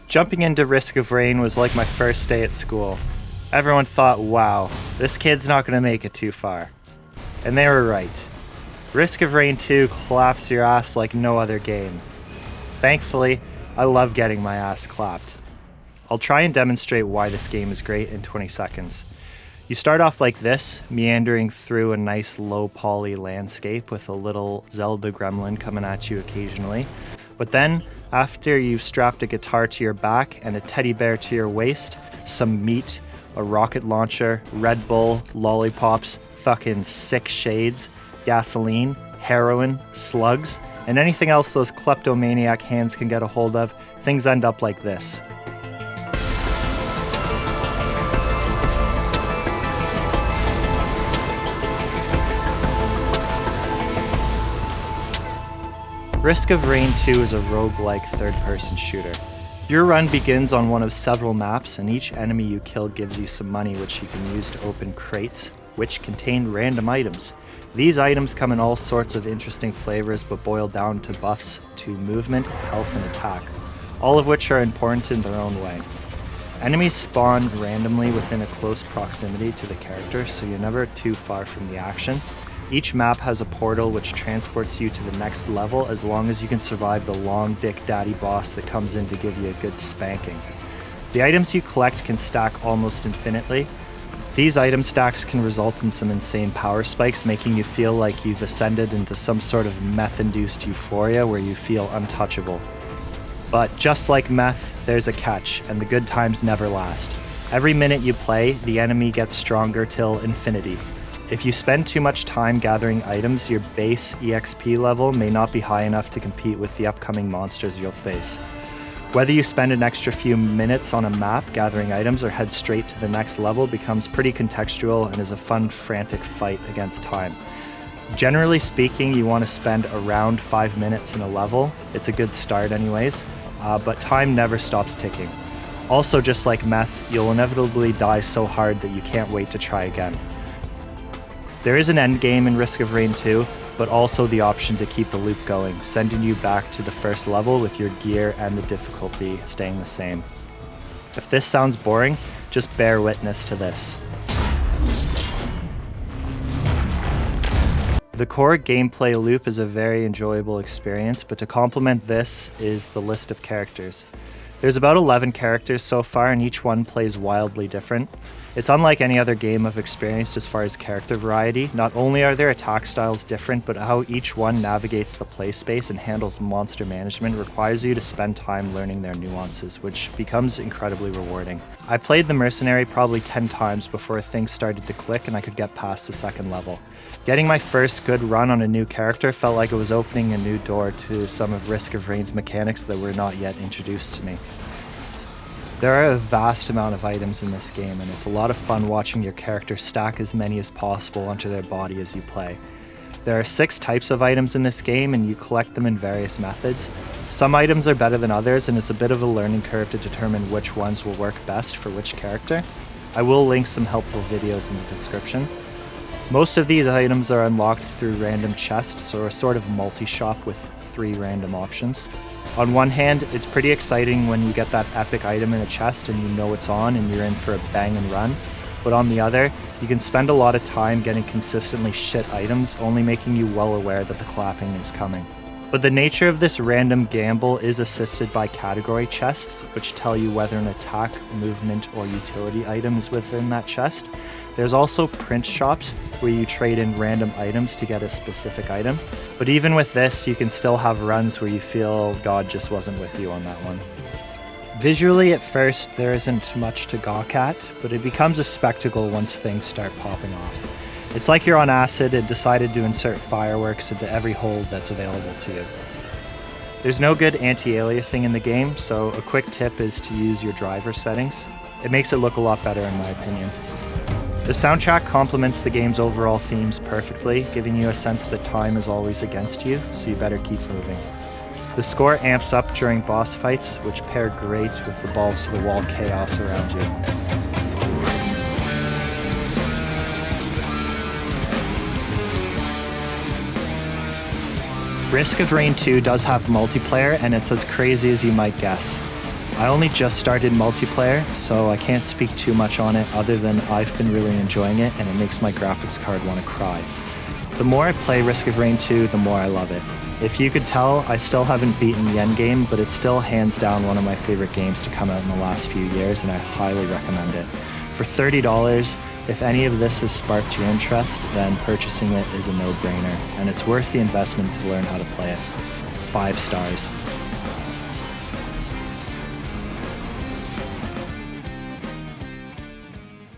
Jumping into Risk of Rain was like my first day at school. Everyone thought, wow, this kid's not going to make it too far. And they were right. Risk of Rain 2 claps your ass like no other game. Thankfully, I love getting my ass clapped. I'll try and demonstrate why this game is great in 20 seconds. You start off like this, meandering through a nice low poly landscape with a little Zelda gremlin coming at you occasionally. But then, after you've strapped a guitar to your back and a teddy bear to your waist, some meat, a rocket launcher, Red Bull, lollipops, fucking sick shades, gasoline, heroin, slugs, and anything else those kleptomaniac hands can get a hold of, things end up like this. Risk of Rain 2 is a roguelike third-person shooter. Your run begins on one of several maps, and each enemy you kill gives you some money which you can use to open crates, which contain random items. These items come in all sorts of interesting flavors but boil down to buffs to movement, health, and attack, all of which are important in their own way. Enemies spawn randomly within a close proximity to the character, so you're never too far from the action. Each map has a portal which transports you to the next level as long as you can survive the long dick daddy boss that comes in to give you a good spanking. The items you collect can stack almost infinitely. These item stacks can result in some insane power spikes, making you feel like you've ascended into some sort of meth-induced euphoria where you feel untouchable. But just like meth, there's a catch, and the good times never last. Every minute you play, the enemy gets stronger till infinity. If you spend too much time gathering items, your base EXP level may not be high enough to compete with the upcoming monsters you'll face. Whether you spend an extra few minutes on a map gathering items or head straight to the next level becomes pretty contextual and is a fun, frantic fight against time. Generally speaking, you want to spend around 5 minutes in a level. It's a good start anyways, but time never stops ticking. Also, just like meth, you'll inevitably die so hard that you can't wait to try again. There is an end game in Risk of Rain 2, but also the option to keep the loop going, sending you back to the first level with your gear and the difficulty staying the same. If this sounds boring, just bear witness to this. The core gameplay loop is a very enjoyable experience, but to complement this is the list of characters. There's about 11 characters so far, and each one plays wildly different. It's unlike any other game I've experienced as far as character variety. Not only are their attack styles different, but how each one navigates the play space and handles monster management requires you to spend time learning their nuances, which becomes incredibly rewarding. I played the Mercenary probably 10 times before things started to click and I could get past the second level. Getting my first good run on a new character felt like it was opening a new door to some of Risk of Rain's mechanics that were not yet introduced to me. There are a vast amount of items in this game, and it's a lot of fun watching your character stack as many as possible onto their body as you play. There are 6 types of items in this game, and you collect them in various methods. Some items are better than others, and it's a bit of a learning curve to determine which ones will work best for which character. I will link some helpful videos in the description. Most of these items are unlocked through random chests, or a sort of multi-shop with 3 random options. On one hand, it's pretty exciting when you get that epic item in a chest and you know it's on and you're in for a bang and run. But on the other, you can spend a lot of time getting consistently shit items, only making you well aware that the clapping is coming. But the nature of this random gamble is assisted by category chests, which tell you whether an attack, movement, or utility item is within that chest. There's also print shops where you trade in random items to get a specific item. But even with this, you can still have runs where you feel God just wasn't with you on that one. Visually, at first, there isn't much to gawk at, but it becomes a spectacle once things start popping off. It's like you're on acid and decided to insert fireworks into every hole that's available to you. There's no good anti-aliasing in the game, so a quick tip is to use your driver settings. It makes it look a lot better in my opinion. The soundtrack complements the game's overall themes perfectly, giving you a sense that time is always against you, so you better keep moving. The score amps up during boss fights, which pair great with the balls-to-the-wall chaos around you. Risk of Rain 2 does have multiplayer, and it's as crazy as you might guess. I only just started multiplayer, so I can't speak too much on it other than I've been really enjoying it and it makes my graphics card want to cry. The more I play Risk of Rain 2, the more I love it. If you could tell, I still haven't beaten the endgame, but it's still hands down one of my favorite games to come out in the last few years, and I highly recommend it. For $30, if any of this has sparked your interest, then purchasing it is a no-brainer, and it's worth the investment to learn how to play it. 5 stars.